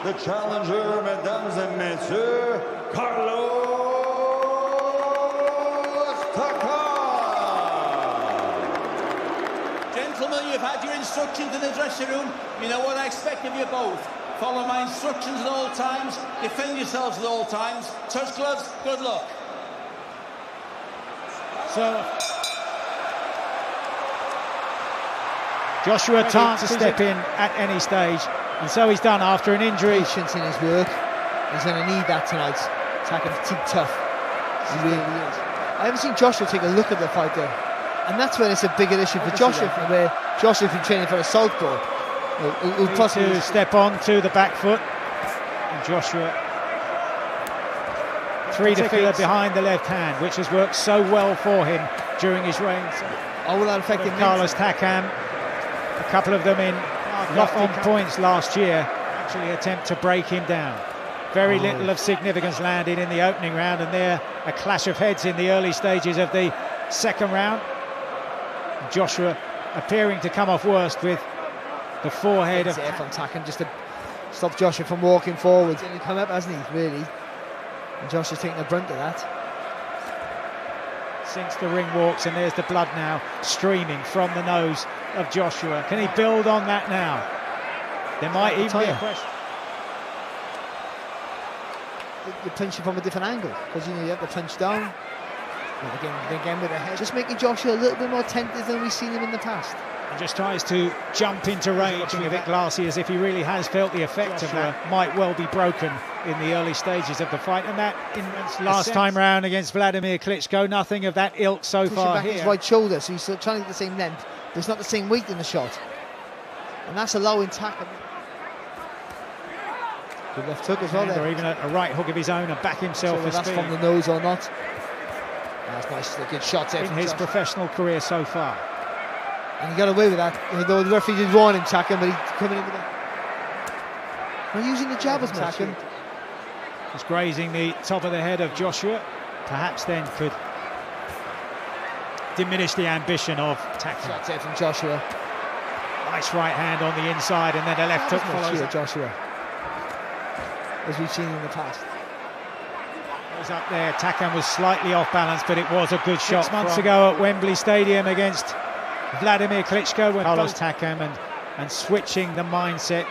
the challenger, mesdames et messieurs, Carlos Taka. Gentlemen, you've had your instructions in the dressing room. You know what I expect of you both. Follow my instructions at all times. Defend yourselves at all times. Touch gloves, good luck. So Joshua can't step in at any stage, and so he's done after an injury. Patience in his work. He's going to need that tonight. Tacking's too tough. He really is. I haven't seen Joshua take a look at the fight there, and that's when it's a bigger issue for Joshua, where Joshua's been training for a southpaw. He'll possibly step on to the back foot, and Joshua 3 defeats behind the left hand, which has worked so well for him during his reign. How will that affect him? Carlos Takam, a couple of them in knock-on points last year, actually attempt to break him down. Very little of significance landed in the opening round, and there a clash of heads in the early stages of the second round. Joshua appearing to come off worst with the forehead of from Takam, just to stop Joshua from walking forwards. And he's come up, hasn't he, really? And Joshua's taking the brunt of that. Since the ring walks, and there's the blood now streaming from the nose of Joshua. Can he build on that now? There might even be a question. You're punching from a different angle, because you have to punch down. Again with the head. Just making Joshua a little bit more tentative than we've seen him in the past. And just tries to jump into range, looking a bit glassy, as if he really has felt the effect of that. Might well be broken in the early stages of the fight, and that in last time round against Vladimir Klitschko, nothing of that ilk so far back here. His right shoulder, so he's still trying to get the same length, but it's not the same weight in the shot, and that's allowing Takam. Good left hook as well there. Or even a right hook of his own and back himself. So that's from the nose or not. That's nice, a good shot there in his professional career so far. And he got away with that, even though the referee did warn him, Takam, but he's coming in with that. Not using the jab as much. Takam just grazing the top of the head of Joshua, perhaps then could diminish the ambition of Takam. Shots there from Joshua. Nice right hand on the inside, and then a left hook follows Joshua, as we've seen in the past. Was up there. Takam was slightly off balance, but it was a good shot. 6 months ago at Wembley Stadium against Vladimir Klitschko, when Carlos Takam and switching the mindset.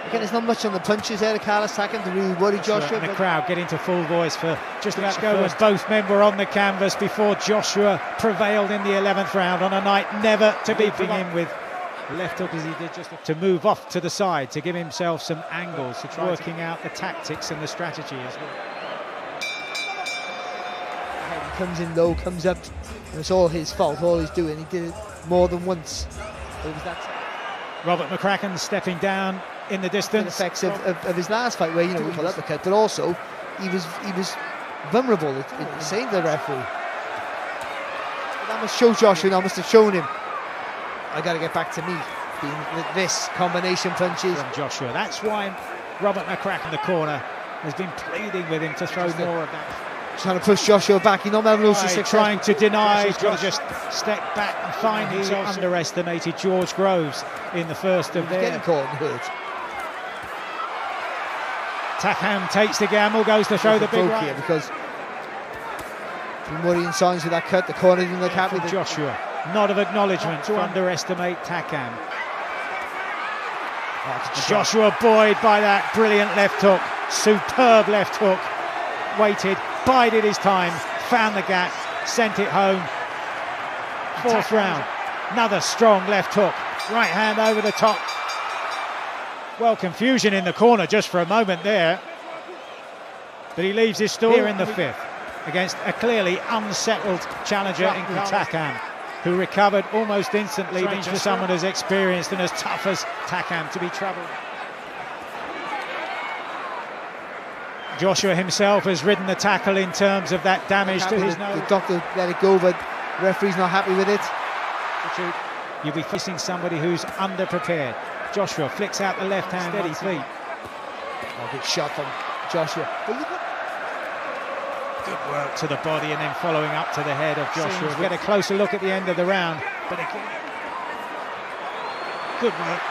Again, there's not much on the punches there to Carlos Takam to really worry Joshua. And the crowd getting to full voice for just about Klitschko, when both men were on the canvas before Joshua prevailed in the 11th round on a night never to be begin with. Left hook as he did, just to move off to the side to give himself some angles, to working out the tactics and the strategy as well. He comes in low, comes up, and it's all his fault, all he's doing. He did it more than once. It was that. Robert McCracken stepping down in the distance. The effects of his last fight, where he pulled up the cut, but also he was vulnerable. It saved the referee. But that must show Joshua now, must have shown him, I got to get back to me. This combination punches from Joshua. That's why Robert McCracken in the corner has been pleading with him to throw more of that. Trying to push Joshua back. He not having trying to deny. He's got to just step back and find himself. Underestimated George Groves in the first of their. Getting caught and hurt. Takam takes the gamble, goes to throw the big right. Here because been worrying signs with that cut. The corner didn't look happy. Joshua, nod of acknowledgement to underestimate Takam. Joshua buoyed by that brilliant left hook, superb left hook. Waited, bided his time, found the gap, sent it home. Fourth round, another strong left hook, right hand over the top. Well, confusion in the corner just for a moment there, but he leaves his stall here in the fifth against a clearly unsettled challenger in Takam, who recovered almost instantly. Strange for someone as experienced and as tough as Takam to be troubled. Joshua himself has ridden the tackle in terms of that damage to his nose. The doctor let it go, but the referee's not happy with it. You'll be facing somebody who's underprepared. Joshua flicks out the left hand, steady feet. Oh, good shot from Joshua. Good work to the body and then following up to the head of Joshua. We get a closer look at the end of the round, but again, good work.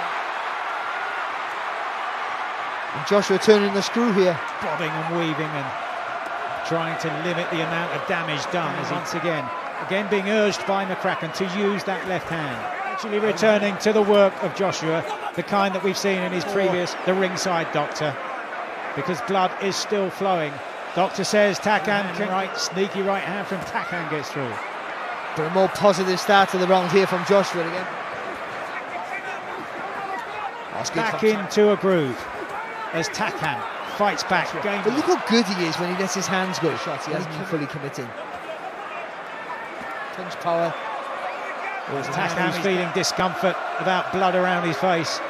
And Joshua turning the screw here. Bobbing and weaving and trying to limit the amount of damage done as once again being urged by McCracken to use that left hand. Actually returning to the work of Joshua, the kind that we've seen in his previous, the ringside doctor, because blood is still flowing. Doctor says Takam can sneaky right hand from Takam gets through. But a more positive start to the round here from Joshua again. Back into a groove as Takam fights back. But look how good he is when he lets his hands go. Shots he hasn't been fully committing. Punch power. Takam's feeling discomfort about blood around his face.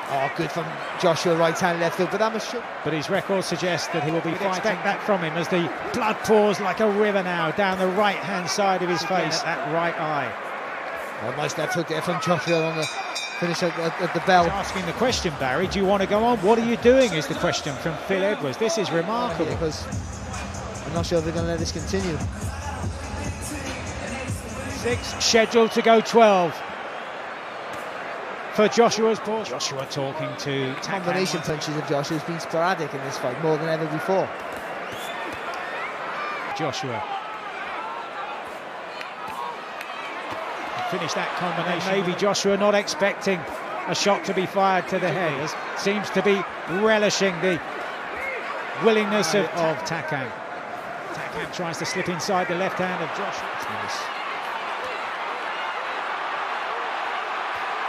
Oh, good from Joshua, right hand, left hook, but that was But his record suggests that he will be fighting. Expect that from him as the blood pours like a river now down the right hand side of his face, that right eye. Oh, nice left hook there from Joshua on the finish at the bell. He's asking the question, Barry, do you want to go on? What are you doing is the question from Phil Edwards. This is remarkable. Yeah, because I'm not sure if they're going to let this continue. 6 scheduled to go 12 for Joshua's ball. Joshua talking to combination punches of Joshua has been sporadic in this fight, more than ever before. Joshua finish that combination. Maybe Joshua not expecting a shot to be fired to the head. Seems to be relishing the willingness of Takam. Takam tries to slip inside the left hand of Joshua. Nice.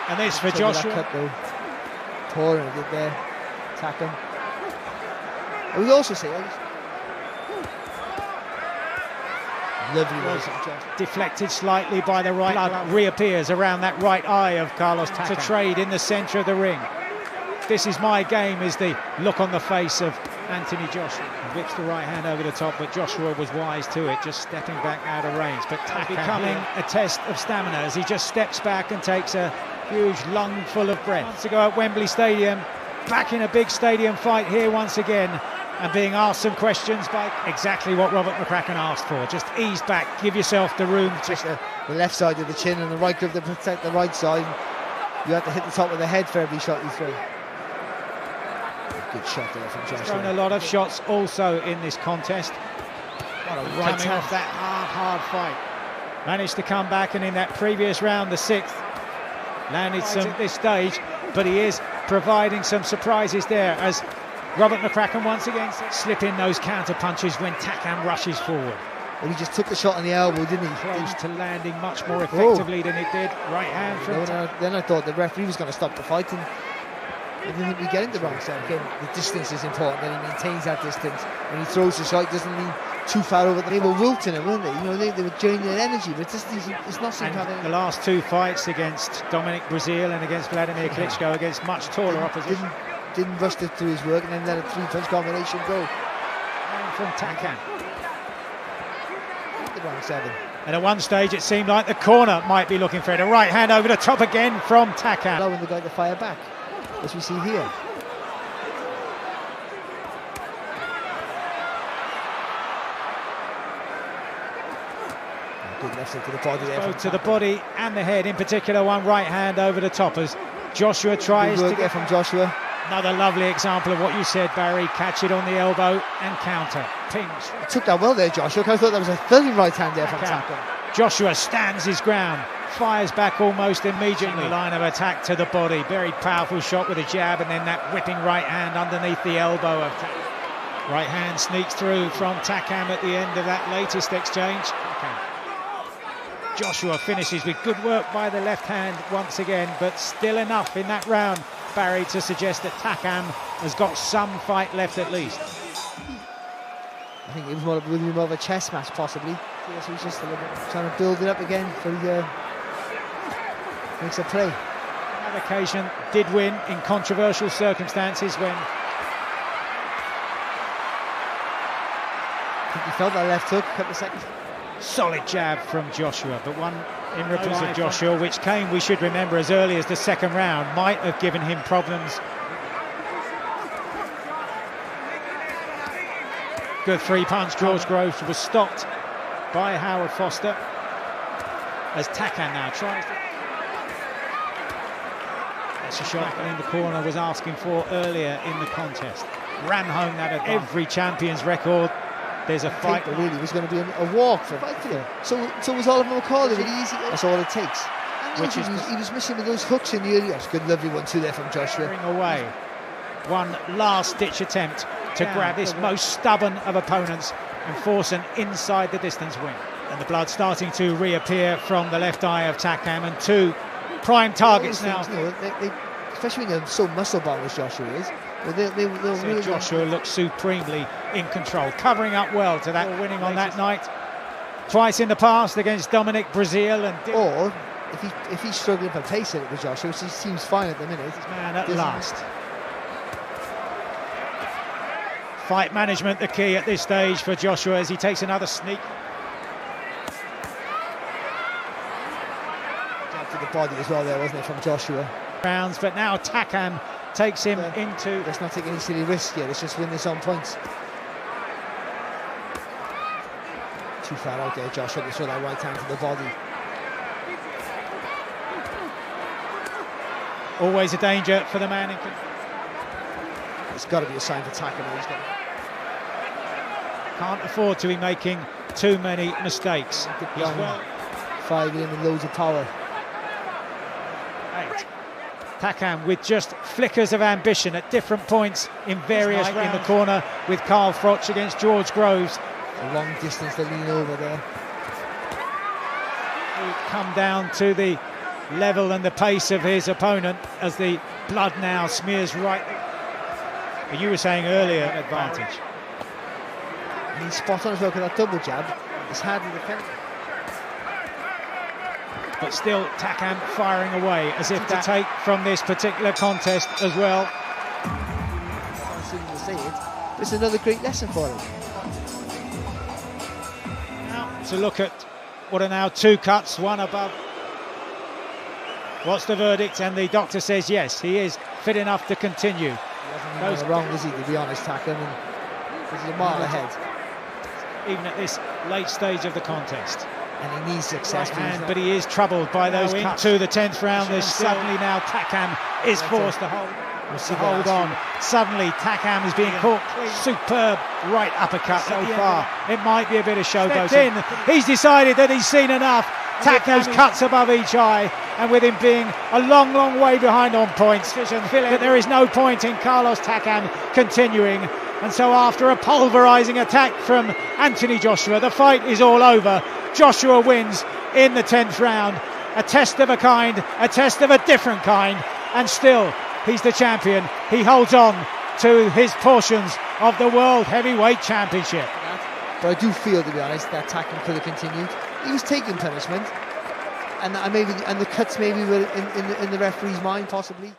And this for Joshua. Cut though. Pouring it there. Takam. I would also say, lovely was deflected slightly by the right. Blood reappears around that right eye of Carlos Takam. To trade in the centre of the ring. This is my game is the look on the face of Anthony Joshua. He whips the right hand over the top, but Joshua was wise to it, just stepping back out of range. But Takam becoming a test of stamina as he just steps back and takes a huge lung full of breath. Months ago at Wembley Stadium, back in a big stadium fight here once again, and being asked some questions by exactly what Robert McCracken asked for. Just ease back, give yourself the room. Just the left side of the chin and the right glove to protect the right side. You have to hit the top of the head for every shot you throw. Good shot there from Joshua. Thrown a lot of shots also in this contest. What a right coming off that hard fight. Managed to come back, and in that previous round, the 6th, landed some at this stage, but he is providing some surprises there as Robert McCracken once again slip in those counter punches when Takam rushes forward. Well, he just took the shot on the elbow, didn't he? Close to landing much more effectively than it did. Right hand from then I thought the referee was going to stop the fight, and I didn't think we get into the wrong side. Again, the distance is important, that he maintains that distance. When he throws the shot, it doesn't mean too far over. They were wilting it, weren't they? You know, they were draining their energy, but it's not seeming to have any. The last 2 fights against Dominic Brazil and against Vladimir Klitschko, against much taller opposition. Didn't rush it through his work and then let a 3-punch combination go. And from Takam. The round 7. And at one stage it seemed like the corner might be looking for it. A right hand over the top again from Takam. Allowing the guy to fire back, as we see here. Good left hook to the body there. Both to the body and the head, in particular one right hand over the top as Joshua tries to get from Joshua. Another lovely example of what you said, Barry. Catch it on the elbow and counter. Pings. He took that well there, Joshua. I thought that was a thudding right hand there from Takam. Joshua stands his ground, fires back almost immediately. The line of attack to the body. Very powerful shot with a jab, and then that whipping right hand underneath the elbow of Takam. Right hand sneaks through from Takam at the end of that latest exchange. Joshua finishes with good work by the left hand once again, but still enough in that round, Barry, to suggest that Takam has got some fight left at least. I think it was more of a chess match, possibly. Yes, he was just trying to build it up again for the makes a play. That occasion did win in controversial circumstances when I think he felt that left hook a couple of seconds. Solid jab from Joshua, but one in reply of Joshua, which came, we should remember, as early as the 2nd round, might have given him problems. Good 3-punch. George Groves was stopped by Howard Foster as Takam now tries to... That's a shot in the corner was asking for earlier in the contest. Ran home that advantage. Every champion's record. There's a fight. But really, it was going to be a walk for them. So was Oliver McCauley. Easy. That's all it takes. He was missing with those hooks in the early. That's a good, lovely one too there from Joshua. Away. One last-ditch attempt to grab this most stubborn of opponents and force an inside the distance win. And the blood starting to reappear from the left eye of Takam, and two prime targets now. They, especially when you're so muscle-bound as Joshua is. They'll really Joshua looks supremely in control, covering up well to that winning on that night. Twice in the past against Dominic Brazil, and or if he's struggling for pace at it with Joshua, which he seems fine at the minute. Man at last. Fight management the key at this stage for Joshua as he takes another sneak. Jab to the body as well there, wasn't it, from Joshua? Rounds, but now Takam takes him into... Let's not take any silly risks here, let's just win this on points. Too far out there, Joshua, to throw that right hand to the body. Always a danger for the man in... It's got to be a sign for Takam. Can't afford to be making too many mistakes. Well. 5 in and loads of power. 8. Takam with just flickers of ambition at different points in various rounds. In the corner with Carl Froch against George Groves. A long distance to lean over there. He'll come down to the level and the pace of his opponent as the blood now smears right. But you were saying earlier, advantage. And he's spot on as well with that double jab. It's hardly defended. But still, Takam firing away as if to take from this particular contest as well. I'm assuming to say it, but it's another great lesson for him. Now to look at what are now 2 cuts, one above. What's the verdict? And the doctor says yes, he is fit enough to continue. He wasn't wrong, is he, to be honest, Takam? This is a mile ahead. Even at this late stage of the contest. And he needs success. But he is troubled by those cuts. To the 10th round, there's suddenly now Takam is forced to hold on. Suddenly Takam is being caught. Superb right uppercut so far. It might be a bit of showboating. He's decided that he's seen enough. Takam's cuts above each eye, and with him being a long, long way behind on points, that there is no point in Carlos Takam continuing. And so after a pulverising attack from Anthony Joshua, the fight is all over. Joshua wins in the 10th round. A test of a kind, a test of a different kind, and still he's the champion. He holds on to his portions of the World Heavyweight Championship. But I do feel, to be honest, that Takam could have continued. He was taking punishment, and the cuts maybe were in the referee's mind, possibly.